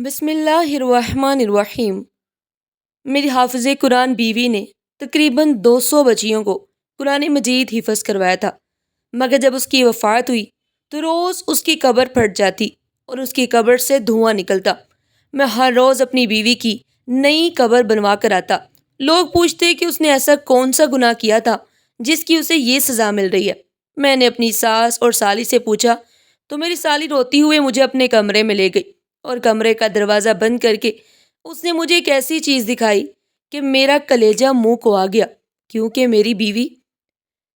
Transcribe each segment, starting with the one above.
بسم اللہ الرحمن الرحیم۔ میری حافظ قرآن بیوی نے تقریباً 200 بچیوں کو قرآن مجید حفظ کروایا تھا، مگر جب اس کی وفات ہوئی تو روز اس کی قبر پھٹ جاتی اور اس کی قبر سے دھواں نکلتا۔ میں ہر روز اپنی بیوی کی نئی قبر بنوا کر آتا۔ لوگ پوچھتے کہ اس نے ایسا کون سا گناہ کیا تھا جس کی اسے یہ سزا مل رہی ہے۔ میں نے اپنی ساس اور سالی سے پوچھا تو میری سالی روتی ہوئے مجھے اپنے کمرے میں لے گئی اور کمرے کا دروازہ بند کر کے اس نے مجھے ایک ایسی چیز دکھائی کہ میرا کلیجہ منہ کو آ گیا، کیونکہ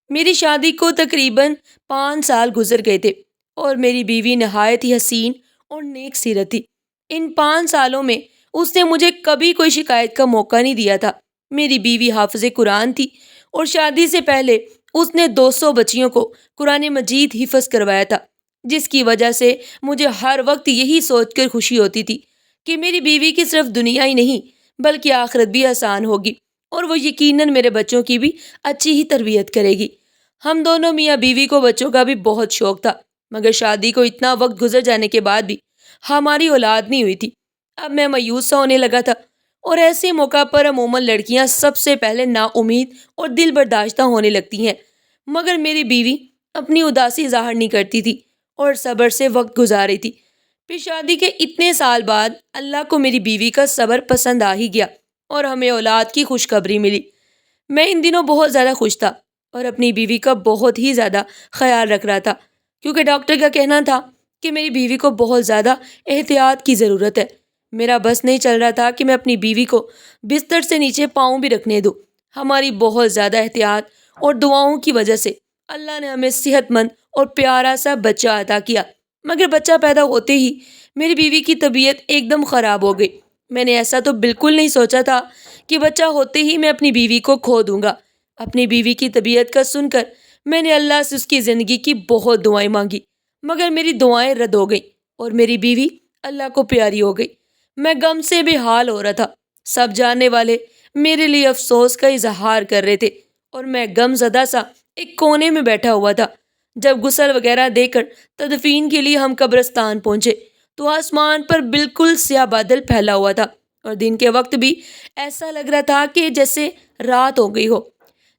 میری شادی کو تقریباً 5 سال گزر گئے تھے اور میری بیوی نہایت ہی حسین اور نیک سیرت تھی۔ ان 5 سالوں میں اس نے مجھے کبھی کوئی شکایت کا موقع نہیں دیا تھا۔ میری بیوی حافظ قرآن تھی اور شادی سے پہلے اس نے 200 بچیوں کو قرآن مجید حفظ کروایا تھا، جس کی وجہ سے مجھے ہر وقت یہی سوچ کر خوشی ہوتی تھی کہ میری بیوی کی صرف دنیا ہی نہیں بلکہ آخرت بھی آسان ہوگی اور وہ یقیناً میرے بچوں کی بھی اچھی ہی تربیت کرے گی۔ ہم دونوں میاں بیوی کو بچوں کا بھی بہت شوق تھا، مگر شادی کو اتنا وقت گزر جانے کے بعد بھی ہماری اولاد نہیں ہوئی تھی۔ اب میں مایوس سا ہونے لگا تھا اور ایسے موقع پر عموماً لڑکیاں سب سے پہلے نا امید اور دل برداشتہ ہونے لگتی ہیں، مگر میری بیوی اپنی اداسی ظاہر نہیں کرتی تھی اور صبر سے وقت گزار رہی تھی۔ پھر شادی کے اتنے سال بعد اللہ کو میری بیوی کا صبر پسند آ ہی گیا اور ہمیں اولاد کی خوشخبری ملی۔ میں ان دنوں بہت زیادہ خوش تھا اور اپنی بیوی کا بہت ہی زیادہ خیال رکھ رہا تھا، کیونکہ ڈاکٹر کا کہنا تھا کہ میری بیوی کو بہت زیادہ احتیاط کی ضرورت ہے۔ میرا بس نہیں چل رہا تھا کہ میں اپنی بیوی کو بستر سے نیچے پاؤں بھی رکھنے دوں۔ ہماری بہت زیادہ احتیاط اور دعاؤں کی وجہ سے اللہ نے ہمیں صحت مند اور پیارا سا بچہ عطا کیا، مگر بچہ پیدا ہوتے ہی میری بیوی کی طبیعت ایک دم خراب ہو گئی۔ میں نے ایسا تو بالکل نہیں سوچا تھا کہ بچہ ہوتے ہی میں اپنی بیوی کو کھو دوں گا۔ اپنی بیوی کی طبیعت کا سن کر میں نے اللہ سے اس کی زندگی کی بہت دعائیں مانگی، مگر میری دعائیں رد ہو گئیں اور میری بیوی اللہ کو پیاری ہو گئی۔ میں غم سے بے حال ہو رہا تھا۔ سب جاننے والے میرے لیے افسوس کا اظہار کر رہے تھے اور میں غم زدہ سا ایک کونے میں بیٹھا ہوا تھا۔ جب غسل وغیرہ دے کر تدفین کے لیے ہم قبرستان پہنچے تو آسمان پر بالکل سیاہ بادل پھیلا ہوا تھا اور دن کے وقت بھی ایسا لگ رہا تھا کہ جیسے رات ہو گئی ہو۔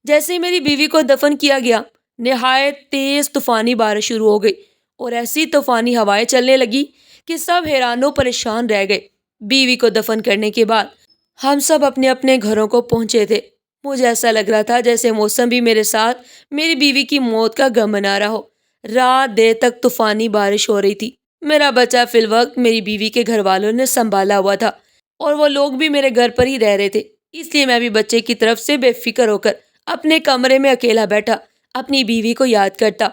جیسے ہی میری بیوی کو دفن کیا گیا، نہایت تیز طوفانی بارش شروع ہو گئی اور ایسی طوفانی ہوائیں چلنے لگی کہ سب حیران و پریشان رہ گئے۔ بیوی کو دفن کرنے کے بعد ہم سب اپنے اپنے گھروں کو پہنچے تھے۔ مجھے ایسا لگ رہا تھا جیسے موسم بھی میرے ساتھ میری بیوی کی موت کا غم منا رہا ہو۔ رات دیر تک طوفانی بارش ہو رہی تھی۔ میرا بچہ فی الوقت میری بیوی کے گھر والوں نے سنبھالا ہوا تھا اور وہ لوگ بھی میرے گھر پر ہی رہ رہے تھے، اس لیے میں بھی بچے کی طرف سے بے فکر ہو کر اپنے کمرے میں اکیلا بیٹھا اپنی بیوی کو یاد کرتا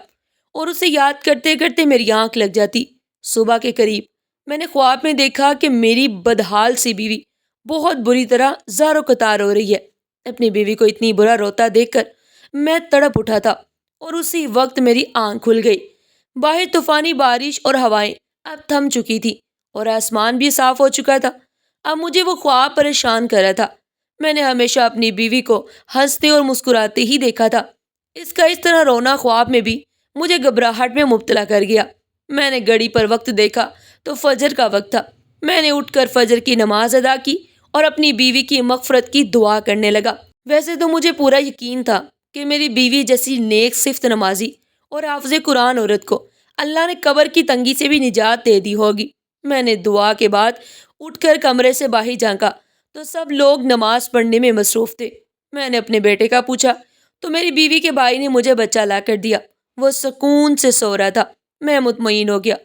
اور اسے یاد کرتے کرتے میری آنکھ لگ جاتی۔ صبح کے قریب میں نے خواب میں دیکھا کہ میری بدحال سی بیوی بہت بری طرح زار و قطار ہو رہی ہے۔ اپنی بیوی کو اتنی برا روتا دیکھ کر میں تڑپ اٹھا تھا اور اسی وقت میری آنکھ کھل گئی۔ باہر طوفانی بارش اور ہوائیں اب تھم چکی تھی اور آسمان بھی صاف ہو چکا تھا۔ اب مجھے وہ خواب پریشان کر رہا تھا۔ میں نے ہمیشہ اپنی بیوی کو ہنستے اور مسکراتے ہی دیکھا تھا۔ اس کا اس طرح رونا خواب میں بھی مجھے گھبراہٹ میں مبتلا کر گیا۔ میں نے گھڑی پر وقت دیکھا تو فجر کا وقت تھا۔ میں نے اٹھ کر فجر کی نماز ادا کی اور اپنی بیوی کی مغفرت کی دعا کرنے لگا۔ ویسے تو مجھے پورا یقین تھا کہ میری بیوی جیسی نیک صفت نمازی اور حافظ قرآن عورت کو اللہ نے قبر کی تنگی سے بھی نجات دے دی ہوگی۔ میں نے دعا کے بعد اٹھ کر کمرے سے باہر جھانکا تو سب لوگ نماز پڑھنے میں مصروف تھے۔ میں نے اپنے بیٹے کا پوچھا تو میری بیوی کے بھائی نے مجھے بچہ لا کر دیا۔ وہ سکون سے سو رہا تھا۔ میں مطمئن ہو گیا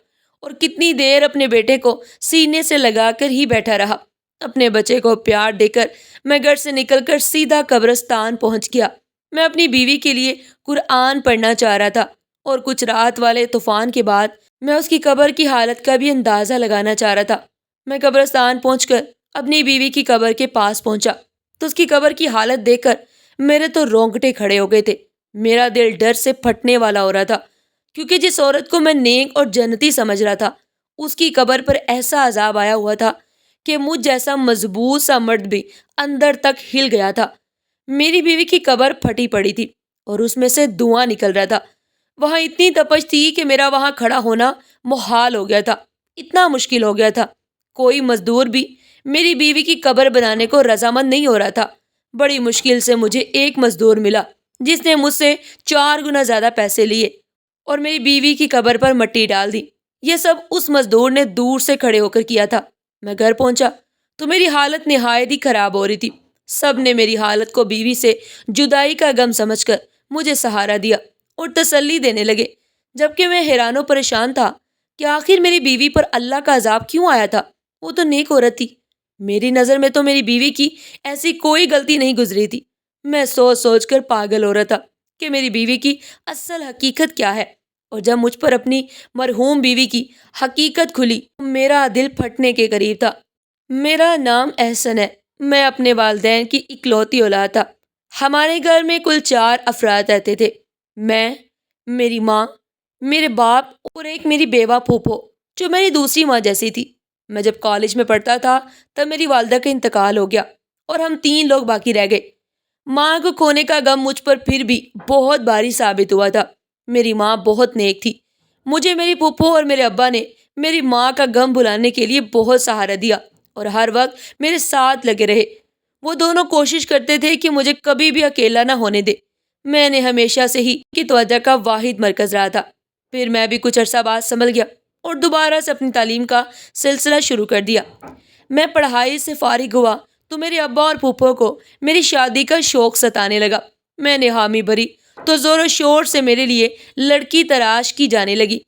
اور کتنی دیر اپنے بیٹے کو سینے سے لگا کر ہی بیٹھا رہا۔ اپنے بچے کو پیار دے کر میں گھر سے نکل کر سیدھا قبرستان پہنچ گیا۔ میں اپنی بیوی کے لیے قرآن پڑھنا چاہ رہا تھا اور کچھ رات والے طوفان کے بعد میں اس کی قبر کی حالت کا بھی اندازہ لگانا چاہ رہا تھا۔ میں قبرستان پہنچ کر اپنی بیوی کی قبر کے پاس پہنچا تو اس کی قبر کی حالت دیکھ کر میرے تو رونگٹے کھڑے ہو گئے تھے۔ میرا دل ڈر سے پھٹنے والا ہو رہا تھا، کیونکہ جس عورت کو میں نیک اور جنتی سمجھ رہا تھا اس کی قبر پر ایسا عذاب آیا ہوا تھا کہ مجھ جیسا مضبوط سا مرد بھی اندر تک ہل گیا تھا۔ میری بیوی کی قبر پھٹی پڑی تھی اور اس میں سے دھواں نکل رہا تھا۔ وہاں اتنی تپش تھی کہ میرا وہاں کھڑا ہونا محال ہو گیا تھا، اتنا مشکل ہو گیا تھا۔ کوئی مزدور بھی میری بیوی کی قبر بنانے کو رضامند نہیں ہو رہا تھا۔ بڑی مشکل سے مجھے ایک مزدور ملا جس نے مجھ سے 4 گنا زیادہ پیسے لیے اور میری بیوی کی قبر پر مٹی ڈال دی۔ یہ سب اس مزدور نے دور سے کھڑے ہو کر کیا تھا۔ میں گھر پہنچا تو میری حالت نہایت ہی خراب ہو رہی تھی۔ سب نے میری حالت کو بیوی سے جدائی کا غم سمجھ کر مجھے سہارا دیا اور تسلی دینے لگے، جبکہ میں حیران و پریشان تھا کہ آخر میری بیوی پر اللہ کا عذاب کیوں آیا تھا۔ وہ تو نیک عورت تھی، میری نظر میں تو میری بیوی کی ایسی کوئی غلطی نہیں گزری تھی۔ میں سوچ سوچ کر پاگل ہو رہا تھا کہ میری بیوی کی اصل حقیقت کیا ہے، اور جب مجھ پر اپنی مرحوم بیوی کی حقیقت کھلی میرا دل پھٹنے کے قریب تھا۔ میرا نام احسن ہے، میں اپنے والدین کی اکلوتی اولاد تھا۔ ہمارے گھر میں کل 4 افراد رہتے تھے، میں، میری ماں، میرے باپ اور ایک میری بیوہ پھوپھو جو میری دوسری ماں جیسی تھی۔ میں جب کالج میں پڑھتا تھا تب میری والدہ کا انتقال ہو گیا اور ہم 3 لوگ باقی رہ گئے۔ ماں کو کھونے کا غم مجھ پر پھر بھی بہت بھاری ثابت ہوا تھا۔ میری ماں بہت نیک تھی، مجھے میری پھوپھو اور میرے ابا نے میری ماں کا غم بھلانے کے لیے بہت سہارا دیا اور ہر وقت میرے ساتھ لگے رہے۔ وہ دونوں کوشش کرتے تھے کہ مجھے کبھی بھی اکیلا نہ ہونے دے۔ میں نے ہمیشہ سے ہی کی توجہ کا واحد مرکز رہا تھا۔ پھر میں بھی کچھ عرصہ بعد سنبھل گیا اور دوبارہ سے اپنی تعلیم کا سلسلہ شروع کر دیا۔ میں پڑھائی سے فارغ ہوا تو میرے ابا اور پھوپھو کو میری شادی کا شوق ستانے لگا۔ میں نے حامی بھری تو زور و شور سے میرے لیے لڑکی تلاش کی جانے لگی۔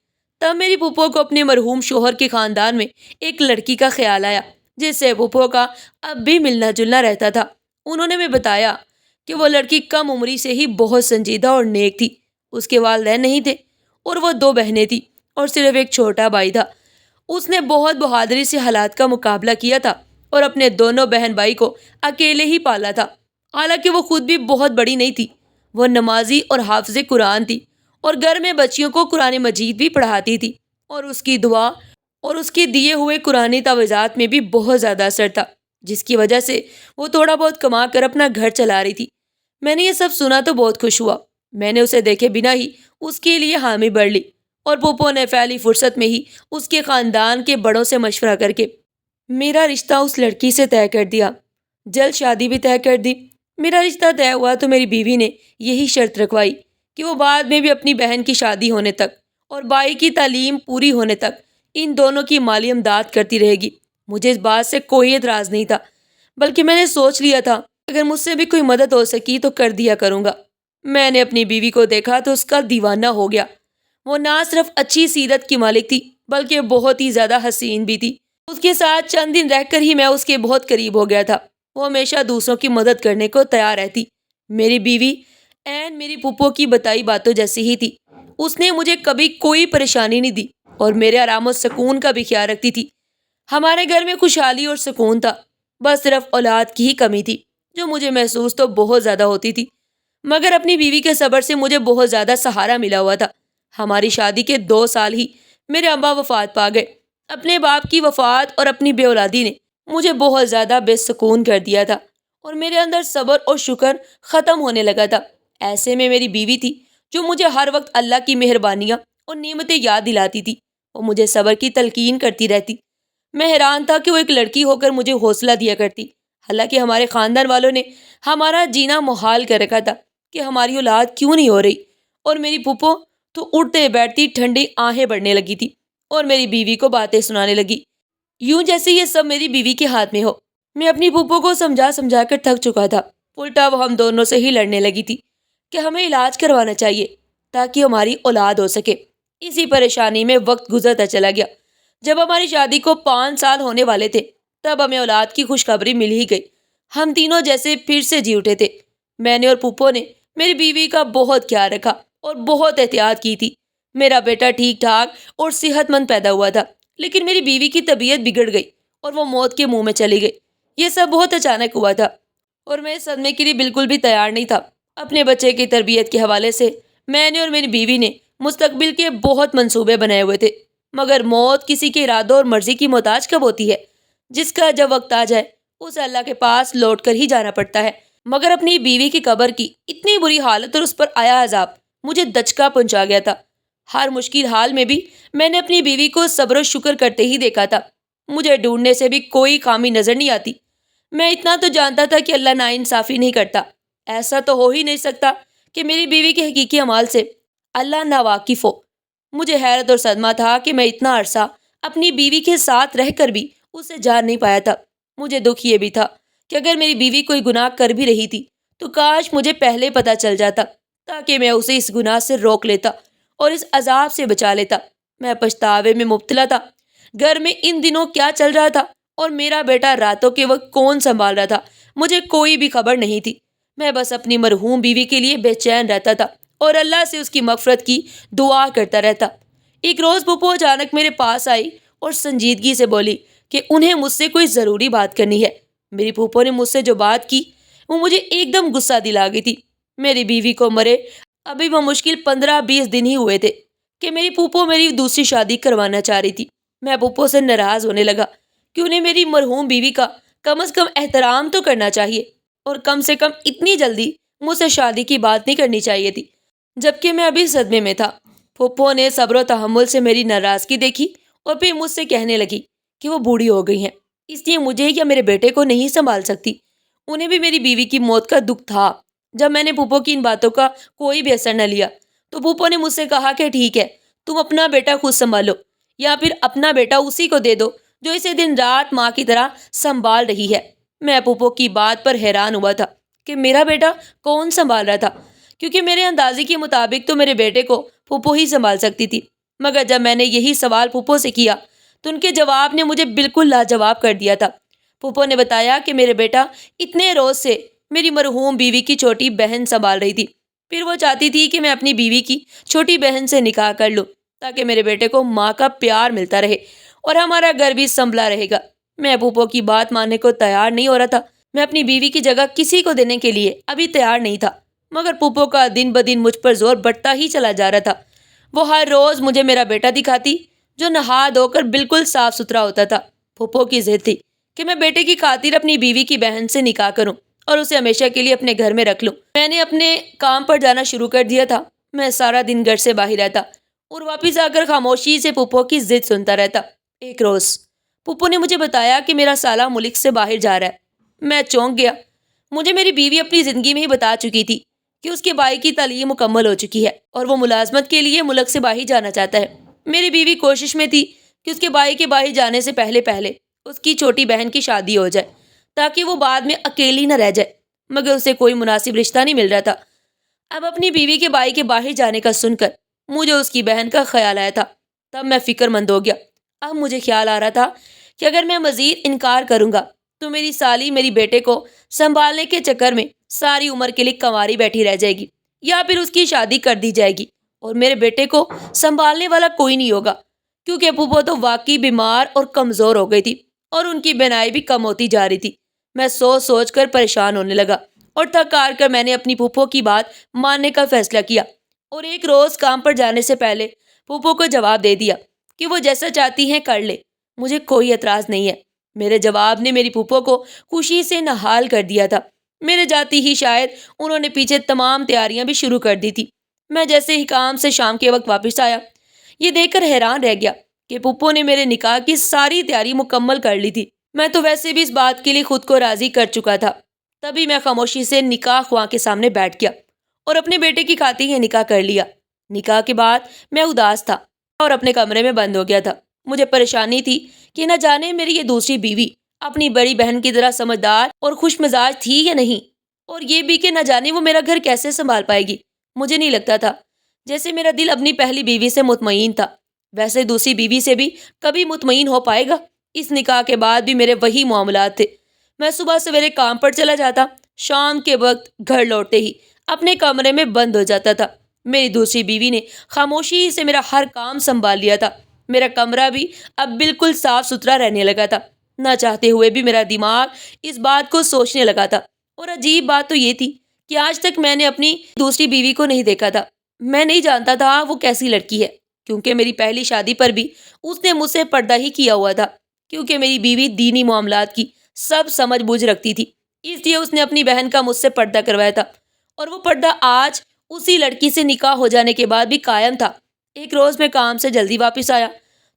تب میری پھوپھو کو اپنے مرحوم شوہر کے خاندان میں ایک لڑکی کا خیال آیا جس سے پھوپھو کا اب بھی ملنا جلنا رہتا تھا۔ انہوں نے میں بتایا کہ وہ لڑکی کم عمری سے ہی بہت سنجیدہ اور نیک تھی۔ اس کے والدین نہیں تھے اور وہ 2 بہنیں تھیں اور صرف ایک چھوٹا بھائی تھا۔ اس نے بہت بہادری سے حالات کا مقابلہ کیا تھا اور اپنے دونوں بہن بھائی کو اکیلے ہی پالا تھا۔ حالانکہ وہ خود بھی بہت بڑی نہیں تھی، وہ نمازی اور حافظ قرآن تھی اور گھر میں بچیوں کو قرآن مجید بھی پڑھاتی تھی، اور اس کی دعا اور اس کے دیے ہوئے قرآنی تعویذات میں بھی بہت زیادہ اثر تھا، جس کی وجہ سے وہ تھوڑا بہت کما کر اپنا گھر چلا رہی تھی۔ میں نے یہ سب سنا تو بہت خوش ہوا۔ میں نے اسے دیکھے بنا ہی اس کے لیے حامی بھر لی اور پھوپھو نے پہلی فرصت میں ہی اس کے خاندان کے بڑوں سے مشورہ کر کے میرا رشتہ اس لڑکی سے طے کر دیا۔ جلد شادی بھی طے کر دی۔ میرا رشتہ طے ہوا تو میری بیوی نے یہی شرط رکھوائی کہ وہ بعد میں بھی اپنی بہن کی شادی ہونے تک اور بھائی کی تعلیم پوری ہونے تک ان دونوں کی مالی امداد کرتی رہے گی۔ مجھے اس بات سے کوئی اعتراض نہیں تھا، بلکہ میں نے سوچ لیا تھا اگر مجھ سے بھی کوئی مدد ہو سکی تو کر دیا کروں گا۔ میں نے اپنی بیوی کو دیکھا تو اس کا دیوانہ ہو گیا۔ وہ نہ صرف اچھی سیرت کی مالک تھی بلکہ بہت ہی زیادہ حسین بھی تھی۔ اس کے ساتھ چند دن رہ کر ہی میں اس کے بہت قریب ہو گیا تھا۔ وہ ہمیشہ دوسروں کی مدد کرنے کو تیار رہتی۔ میری بیوی عین میری پھوپھو کی بتائی باتوں جیسی ہی تھی۔ اس نے مجھے کبھی کوئی پریشانی نہیں دی اور میرے آرام و سکون کا بھی خیال رکھتی تھی۔ ہمارے گھر میں خوشحالی اور سکون تھا، بس صرف اولاد کی ہی کمی تھی جو مجھے محسوس تو بہت زیادہ ہوتی تھی، مگر اپنی بیوی کے صبر سے مجھے بہت زیادہ سہارا ملا ہوا تھا۔ ہماری شادی کے 2 سال ہی میرے ابا وفات پا گئے۔ اپنے باپ کی وفات اور اپنی بے اولادی نے مجھے بہت زیادہ بے سکون کر دیا تھا اور میرے اندر صبر اور شکر ختم ہونے لگا تھا۔ ایسے میں میری بیوی تھی جو مجھے ہر وقت اللہ کی مہربانیاں اور نعمتیں یاد دلاتی تھی۔ وہ مجھے صبر کی تلقین کرتی رہتی۔ میں حیران تھا کہ وہ ایک لڑکی ہو کر مجھے حوصلہ دیا کرتی، حالانکہ ہمارے خاندان والوں نے ہمارا جینا محال کر رکھا تھا کہ ہماری اولاد کیوں نہیں ہو رہی، اور میری پھوپھو تو اٹھتے بیٹھتی ٹھنڈی آہیں بڑھنے لگی تھی اور میری بیوی کو باتیں سنانے لگی، یوں جیسے یہ سب میری بیوی کے ہاتھ میں ہو۔ میں اپنی پھوپھو کو سمجھا سمجھا کر تھک چکا تھا۔ الٹا وہ ہم دونوں سے ہی لڑنے لگی تھی کہ ہمیں علاج کروانا چاہیے تاکہ ہماری اولاد ہو سکے۔ اسی پریشانی میں وقت گزرتا چلا گیا۔ جب ہماری شادی کو 5 سال ہونے والے تھے تب ہمیں اولاد کی خوشخبری مل ہی گئی۔ ہم تینوں جیسے پھر سے جی اٹھے تھے۔ میں نے اور پھوپھو نے میری بیوی کا بہت خیال رکھا اور بہت احتیاط کی تھی۔ میرا بیٹا ٹھیک ٹھاک اور صحت مند پیدا ہوا تھا، لیکن میری بیوی کی طبیعت بگڑ گئی اور وہ موت کے منہ میں چلی گئی۔ یہ سب بہت اچانک ہوا تھا اور میں اس صدمے کے لیے بالکل بھی تیار نہیں تھا۔ اپنے بچے کی تربیت کے حوالے سے میں نے اور میری بیوی نے مستقبل کے بہت منصوبے بنائے ہوئے تھے، مگر موت کسی کے ارادوں اور مرضی کی محتاج کب ہوتی ہے؟ جس کا جب وقت آ جائے اسے اللہ کے پاس لوٹ کر ہی جانا پڑتا ہے۔ مگر اپنی بیوی کی قبر کی اتنی بری حالت اور اس پر آیا عذاب مجھے دچکا پہنچا گیا تھا۔ ہر مشکل حال میں بھی میں نے اپنی بیوی کو صبر و شکر کرتے ہی دیکھا تھا۔ مجھے ڈھونڈنے سے بھی کوئی خامی نظر نہیں آتی۔ میں اتنا تو جانتا تھا کہ اللہ ناانصافی نہیں کرتا۔ ایسا تو ہو ہی نہیں سکتا کہ میری بیوی کے حقیقی اعمال سے اللہ ناواقف ہو۔ مجھے حیرت اور صدمہ تھا کہ میں اتنا عرصہ اپنی بیوی کے ساتھ رہ کر بھی اسے جان نہیں پایا تھا۔ مجھے دکھ یہ بھی تھا کہ اگر میری بیوی کوئی گناہ کر بھی رہی تھی تو کاش مجھے پہلے پتہ چل جاتا، تاکہ میں اسے اس گناہ سے روک لیتا اور اس عذاب سے بچا لیتا۔ میں پچھتاوے میں مبتلا تھا۔ گھر میں ان دنوں کیا چل رہا تھا اور میرا بیٹا راتوں کے وقت کون سنبھال رہا تھا، مجھے کوئی بھی خبر نہیں تھی۔ میں بس اپنی مرحوم بیوی کے لیے بے چین رہتا تھا اور اللہ سے اس کی مغفرت کی دعا کرتا رہتا۔ ایک روز پھپھو اچانک میرے پاس آئی اور سنجیدگی سے بولی کہ انہیں مجھ سے کوئی ضروری بات کرنی ہے۔ میری پھپھو نے مجھ سے جو بات کی وہ مجھے ایک دم غصہ دلا گئی تھی۔ میری بیوی کو مرے ابھی بمشکل 15-20 دن ہی ہوئے تھے کہ میری پھپھو میری دوسری شادی کروانا چاہ رہی تھی۔ میں پھپھو سے ناراض ہونے لگا کہ انہیں میری مرحوم بیوی کا کم از کم احترام تو کرنا چاہیے اور کم سے کم اتنی جلدی مجھ سے شادی کی بات نہیں کرنی چاہیے تھی، جبکہ میں ابھی صدمے میں تھا۔ پھپھو نے صبر و تحمل سے میری ناراضگی دیکھی اور پھر مجھ سے کہنے لگی کہ وہ بوڑھی ہو گئی ہیں، اس لیے مجھے یا میرے بیٹے کو نہیں سنبھال سکتی۔ انہیں بھی میری بیوی کی موت کا دکھ تھا۔ جب میں نے پھپھو کی ان باتوں کا کوئی بھی اثر نہ لیا تو پھپھو نے مجھ سے کہا کہ ٹھیک ہے، تم اپنا بیٹا خود سنبھالو یا پھر اپنا بیٹا اسی کو دے دو جو اسے دن رات ماں کی طرح سنبھال رہی ہے۔ میں پھپھو کی بات پر حیران ہوا تھا کہ میرا بیٹا کون سنبھال رہا تھا، کیونکہ میرے اندازے کے مطابق تو میرے بیٹے کو پھپھو ہی سنبھال سکتی تھی۔ مگر جب میں نے یہی سوال پھپھو سے کیا تو ان کے جواب نے مجھے بالکل لاجواب کر دیا تھا۔ پھپھو نے بتایا کہ میرے بیٹا اتنے روز سے میری مرحوم بیوی کی چھوٹی بہن سنبھال رہی تھی، پھر وہ چاہتی تھی کہ میں اپنی بیوی کی چھوٹی بہن سے نکاح کر لوں تاکہ میرے بیٹے کو ماں کا پیار ملتا رہے اور ہمارا گھر بھی سنبھلا رہے گا۔ میں پھپھو کی بات ماننے کو تیار نہیں ہو رہا تھا۔ میں اپنی بیوی کی جگہ کسی کو دینے کے لیے ابھی تیار نہیں تھا، مگر پھپھو کا دن بدن مجھ پر زور بڑھتا ہی چلا جا رہا تھا۔ وہ ہر روز مجھے میرا بیٹا دکھاتی جو نہا دھو کر بالکل صاف ستھرا ہوتا تھا۔ پھپھو کی ضد تھی کہ میں بیٹے کی خاطر اپنی بیوی کی بہن سے نکاح کروں اور اسے ہمیشہ کے لیے اپنے گھر میں رکھ لوں۔ میں نے اپنے کام پر جانا شروع کر دیا تھا۔ میں سارا دن گھر سے باہر رہتا اور واپس آ کر خاموشی سے پھپھو کی ضد سنتا رہتا۔ ایک روز پھپھو نے مجھے بتایا کہ میرا سالہ ملک سے باہر جا رہا ہے۔ میں چونک گیا۔ مجھے میری بیوی اپنی زندگی میں ہی بتا چکی تھی کہ اس کے بھائی کی تعلیم مکمل ہو چکی ہے اور وہ ملازمت کے لیے ملک سے باہر جانا چاہتا ہے۔ میری بیوی کوشش میں تھی کہ اس کے بھائی کے باہر جانے سے پہلے اس کی چھوٹی بہن کی شادی ہو جائے تاکہ وہ بعد میں اکیلی نہ رہ جائے، مگر اسے کوئی مناسب رشتہ نہیں مل رہا تھا۔ اب اپنی بیوی کے بھائی کے باہر جانے کا سن کر مجھے اس کی بہن کا خیال آیا تھا۔ تب میں فکر مند ہو گیا۔ اب مجھے خیال آ رہا تھا کہ اگر میں مزید انکار کروں گا تو میری سالی میری بیٹے کو سنبھالنے کے چکر میں ساری عمر کے لیے کنواری بیٹھی رہ جائے گی یا پھر اس کی شادی کر دی جائے گی اور میرے بیٹے کو سنبھالنے والا کوئی نہیں ہوگا، کیونکہ پھپھو تو واقعی بیمار اور کمزور ہو گئی تھی اور ان کی بینائی بھی کم ہوتی جا رہی تھی۔ میں سوچ سوچ کر پریشان ہونے لگا اور تھک ہار کر میں نے اپنی پھپھو کی بات ماننے کا فیصلہ کیا اور ایک روز کام پر جانے سے پہلے پھپھو کو جواب دے دیا کہ وہ جیسا چاہتی ہیں کر لے، مجھے کوئی اعتراض نہیں ہے۔ میرے جواب نے میری پھپھو کو خوشی سے نہال کر دیا تھا۔ میرے جاتی ہی شاید انہوں نے پیچھے تمام تیاریاں بھی شروع کر دی تھی۔ میں جیسے ہی کام سے شام کے وقت واپس آیا، یہ دیکھ کر حیران رہ گیا کہ پھپھو نے میرے نکاح کی ساری تیاری مکمل کر لی تھی۔ میں تو ویسے بھی اس بات کے لیے خود کو راضی کر چکا تھا۔ تبھی میں خاموشی سے نکاح خواں کے سامنے بیٹھ گیا اور اپنے بیٹے کی خاطر یہ نکاح کر لیا۔ نکاح کے بعد میں اداس تھا اور اپنے کمرے میں بند ہو گیا تھا۔ مجھے پریشانی تھی کہ نہ جانے میری یہ دوسری بیوی اپنی بڑی بہن کی طرح سمجھدار اور خوش مزاج تھی یا نہیں، اور یہ بھی کہ نہ جانے وہ میرا گھر کیسے سنبھال پائے گی۔ مجھے نہیں لگتا تھا جیسے میرا دل اپنی پہلی بیوی سے مطمئن تھا ویسے دوسری بیوی سے بھی کبھی مطمئن ہو پائے گا۔ اس نکاح کے بعد بھی میرے وہی معاملات تھے۔ میں صبح سویرے کام پر چلا جاتا، شام کے وقت گھر لوٹتے ہی اپنے کمرے میں بند ہو جاتا تھا۔ میری دوسری بیوی نے خاموشی سے میرا ہر کام سنبھال لیا تھا۔ میرا کمرہ بھی اب بالکل صاف ستھرا رہنے لگا تھا۔ نہ چاہتے ہوئے بھی میرا دماغ اس بات کو سوچنے لگا تھا، اور عجیب بات تو یہ تھی کہ آج تک میں نے اپنی دوسری بیوی کو نہیں دیکھا تھا۔ میں نہیں جانتا تھا وہ کیسی لڑکی ہے، کیونکہ میری پہلی شادی پر بھی اس نے مجھ سے پردہ ہی کیا ہوا تھا، کیونکہ میری بیوی دینی معاملات کی سب سمجھ بوجھ رکھتی تھی، اس لیے اس نے اپنی بہن کا مجھ سے پردہ کروایا تھا، اور وہ پردہ آج اسی لڑکی سے نکاح ہو جانے کے بعد بھی قائم تھا۔ ایک روز میں کام سے جلدی واپس آیا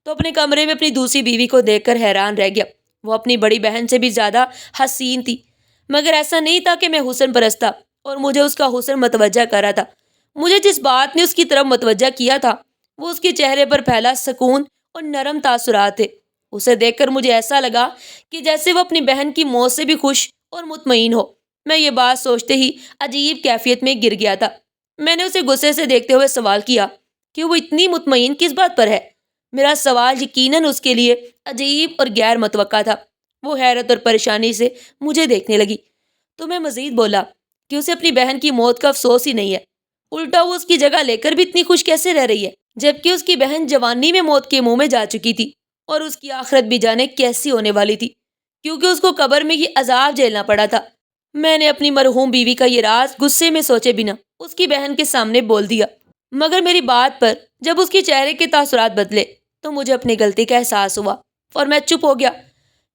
تو اپنے کمرے میں اپنی دوسری بیوی کو دیکھ کر حیران رہ گیا۔ وہ اپنی بڑی بہن سے بھی زیادہ حسین تھی، مگر ایسا نہیں تھا کہ میں حسن پرست تھا اور مجھے اس کا حسن متوجہ کر رہا تھا۔ مجھے جس بات نے اس کی طرف متوجہ کیا تھا وہ اس کے چہرے پر پھیلا سکون اور نرم تاثرات تھے۔ اسے دیکھ کر مجھے ایسا لگا کہ جیسے وہ اپنی بہن کی موت سے بھی خوش اور مطمئن ہو۔ میں یہ بات سوچتے ہی عجیب کیفیت میں گر گیا تھا۔ میں نے اسے غصے سے دیکھتے ہوئے سوال کیا کہ وہ اتنی مطمئن کس بات پر ہے؟ میرا سوال یقیناً اس کے لیے عجیب اور غیر متوقع تھا۔ وہ حیرت اور پریشانی سے مجھے دیکھنے لگی تو میں مزید بولا کہ اسے اپنی بہن کی موت کا افسوس ہی نہیں ہے، الٹا وہ اس کی جگہ لے کر بھی اتنی خوش کیسے رہ رہی ہے، جبکہ اس کی بہن جوانی میں موت کے منہ میں جا چکی تھی اور اس کی آخرت بھی جانے کیسی ہونے والی تھی، کیونکہ اس کو قبر میں یہ عذاب جھیلنا پڑا تھا۔ میں نے اپنی مرحوم بیوی کا یہ راز غصے میں سوچے بنا اس کی بہن کے سامنے بول دیا، مگر میری بات پر جب اس کے چہرے کے تاثرات بدلے تو مجھے اپنی غلطی کا احساس ہوا اور میں چپ ہو گیا۔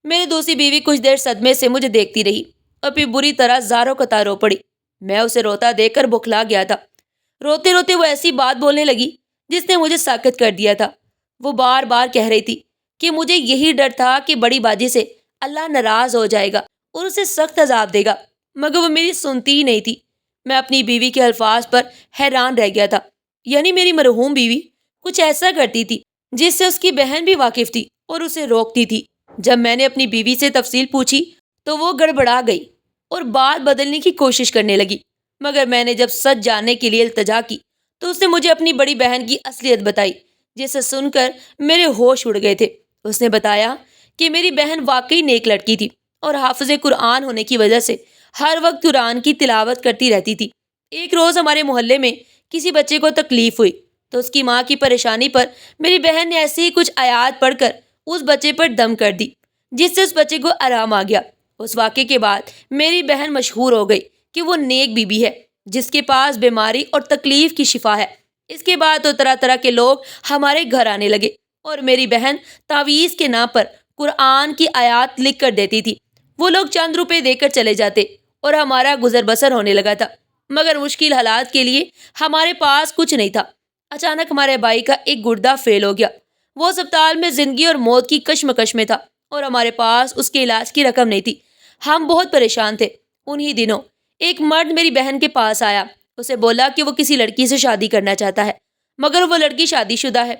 میری دوسری بیوی کچھ دیر صدمے سے مجھے دیکھتی رہی اور پھر بری طرح زاروں قطار رو پڑی۔ میں اسے روتا دیکھ کر بکھلا گیا تھا۔ روتے روتے وہ ایسی بات بولنے لگی جس نے مجھے ساکت کر دیا تھا۔ وہ بار بار کہہ رہی تھی کہ مجھے یہی ڈر تھا کہ بڑی باجی سے اللہ ناراض ہو جائے گا اور اسے سخت عذاب دے گا، مگر وہ میری سنتی ہی نہیں تھی۔ میں اپنی بیوی کے الفاظ پر حیران رہ گیا تھا، یعنی میری مرحوم بیوی کچھ ایسا کرتی تھی جس سے اس کی بہن بھی واقف تھی اور اسے روکتی تھی۔ جب میں نے اپنی بیوی سے تفصیل پوچھی تو وہ گڑبڑا گئی اور بات بدلنے کی کوشش کرنے لگی، مگر میں نے جب سچ جاننے کے لیے التجا کی تو اس نے مجھے اپنی بڑی بہن کی اصلیت بتائی، جسے سن کر میرے ہوش اڑ گئے تھے۔ اس نے بتایا کہ میری بہن واقعی نیک لڑکی تھی اور حافظ قرآن ہونے کی وجہ سے ہر وقت قرآن کی تلاوت کرتی رہتی تھی۔ ایک روز ہمارے محلے میں کسی بچے کو تکلیف ہوئی تو اس کی ماں کی پریشانی پر میری بہن نے ایسے ہی کچھ آیات پڑھ کر اس بچے پر دم کر دی، جس سے اس بچے کو آرام آ گیا۔ اس واقعے کے بعد میری بہن مشہور ہو گئی کہ وہ نیک بی بی ہے جس کے پاس بیماری اور تکلیف کی شفا ہے۔ اس کے بعد تو طرح طرح کے لوگ ہمارے گھر آنے لگے اور میری بہن تعویذ کے نام پر قرآن کی آیات لکھ کر دیتی تھی۔ وہ لوگ چند روپے دے کر چلے جاتے اور ہمارا گزر بسر ہونے لگا تھا، مگر مشکل حالات کے لیے ہمارے پاس کچھ نہیں تھا۔ اچانک ہمارے بھائی کا ایک گردہ فیل ہو گیا۔ وہ اسپتال میں زندگی اور موت کی کشمکش میں تھا اور ہمارے پاس اس کے علاج کی رقم نہیں تھی۔ ہم بہت پریشان تھے۔ انہی دنوں ایک مرد میری بہن کے پاس آیا۔ اسے بولا کہ وہ کسی لڑکی سے شادی کرنا چاہتا ہے، مگر وہ لڑکی شادی شدہ ہے۔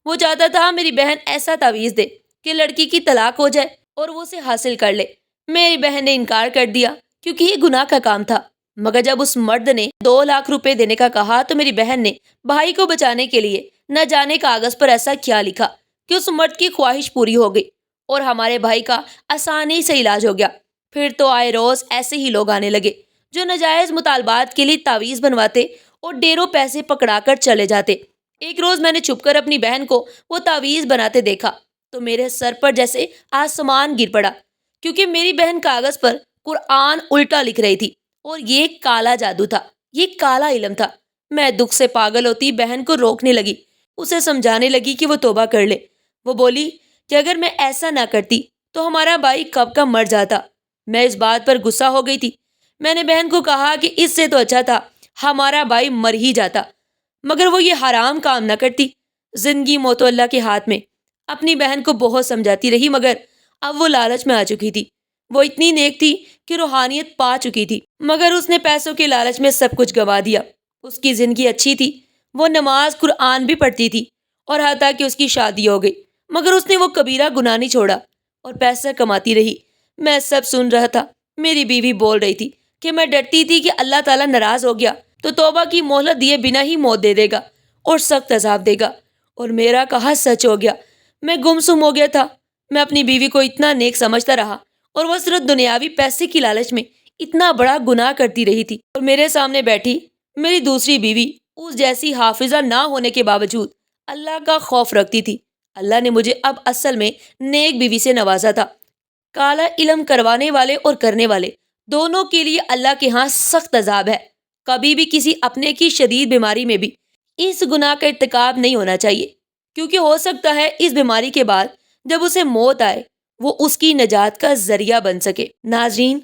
وہ چاہتا تھا میری بہن ایسا تعویذ دے کہ لڑکی کی طلاق ہو جائے اور وہ اسے حاصل کر لے۔ میری بہن نے انکار کر دیا کیونکہ یہ گناہ کا کام تھا، مگر جب اس مرد نے 2 لاکھ روپے دینے کا کہا تو میری بہن نے بھائی کو بچانے کے لیے نہ جانے کاغذ پر ایسا کیا لکھا کہ اس مرد کی خواہش پوری ہو گئی اور ہمارے بھائی کا آسانی سے علاج ہو گیا۔ پھر تو آئے روز ایسے ہی لوگ آنے لگے جو ناجائز مطالبات کے لیے تعویذ بنواتے اور ڈیروں پیسے پکڑا کر چلے جاتے۔ ایک روز میں نے چھپ کر اپنی بہن کو وہ تعویذ بناتے دیکھا تو میرے سر پر جیسے آسمان گر پڑا، کیونکہ میری بہن کاغذ پر قرآن الٹا لکھ رہی تھی اور یہ کالا جادو تھا، یہ کالا علم تھا۔ میں دکھ سے پاگل ہوتی بہن کو روکنے لگی، اسے سمجھانے لگی کہ وہ توبہ کر لے۔ وہ بولی کہ اگر میں ایسا نہ کرتی تو ہمارا بھائی کب کا مر جاتا۔ میں اس بات پر غصہ ہو گئی تھی۔ میں نے بہن کو کہا کہ اس سے تو اچھا تھا ہمارا بھائی مر ہی جاتا، مگر وہ یہ حرام کام نہ کرتی۔ زندگی موت و اللہ کے ہاتھ میں۔ اپنی بہن کو بہت سمجھاتی رہی، مگر اب وہ لالچ میں آ چکی تھی۔ وہ اتنی نیک تھی کہ روحانیت پا چکی تھی، مگر اس نے پیسوں کے لالچ میں سب کچھ گوا دیا۔ اس کی زندگی اچھی تھی، وہ نماز قرآن بھی پڑھتی تھی اور حتیٰ کہ اس کی شادی ہو گئی، مگر اس نے وہ کبیرہ گناہ نہیں چھوڑا اور پیسہ کماتی رہی۔ میں سب سن رہا تھا۔ میری بیوی بول رہی تھی کہ میں ڈرتی تھی کہ اللہ تعالیٰ ناراض ہو گیا تو توبہ کی مہلت دیے بنا ہی موت دے دے گا اور سخت عذاب دے گا، اور میرا کہا سچ ہو گیا۔ میں گمسم ہو گیا تھا۔ میں اپنی بیوی کو اتنا نیک سمجھتا رہا اور وہ صرف دنیاوی پیسے کی لالچ میں اتنا بڑا گناہ کرتی رہی تھی، اور میرے سامنے بیٹھی میری دوسری بیوی اس جیسی حافظہ نہ ہونے کے باوجود اللہ کا خوف رکھتی تھی۔ اللہ نے مجھے اب اصل میں نیک بیوی سے نوازا تھا۔ کالا علم کروانے والے اور کرنے والے دونوں کے لیے اللہ کے ہاں سخت عذاب ہے۔ کبھی بھی کسی اپنے کی شدید بیماری میں بھی اس گناہ کا ارتکاب نہیں ہونا چاہیے، کیونکہ ہو سکتا ہے اس بیماری کے بعد جب اسے موت آئے وہ اس کی نجات کا ذریعہ بن سکے۔ ناظرین،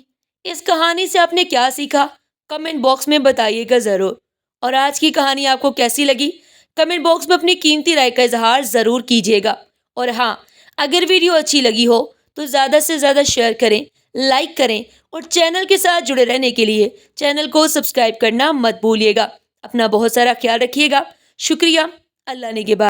اس کہانی سے آپ نے کیا سیکھا؟ کمنٹ باکس میں بتائیے گا ضرور۔ اور آج کی کہانی آپ کو کیسی لگی؟ کمنٹ باکس میں اپنی قیمتی رائے کا اظہار ضرور کیجیے گا اور ہاں، اگر ویڈیو اچھی لگی ہو تو زیادہ سے زیادہ شیئر کریں، لائک کریں اور چینل کے ساتھ جڑے رہنے کے لیے چینل کو سبسکرائب کرنا مت بھولیے گا۔ اپنا بہت سارا خیال رکھیے گا۔ شکریہ۔ اللہ نگہبان۔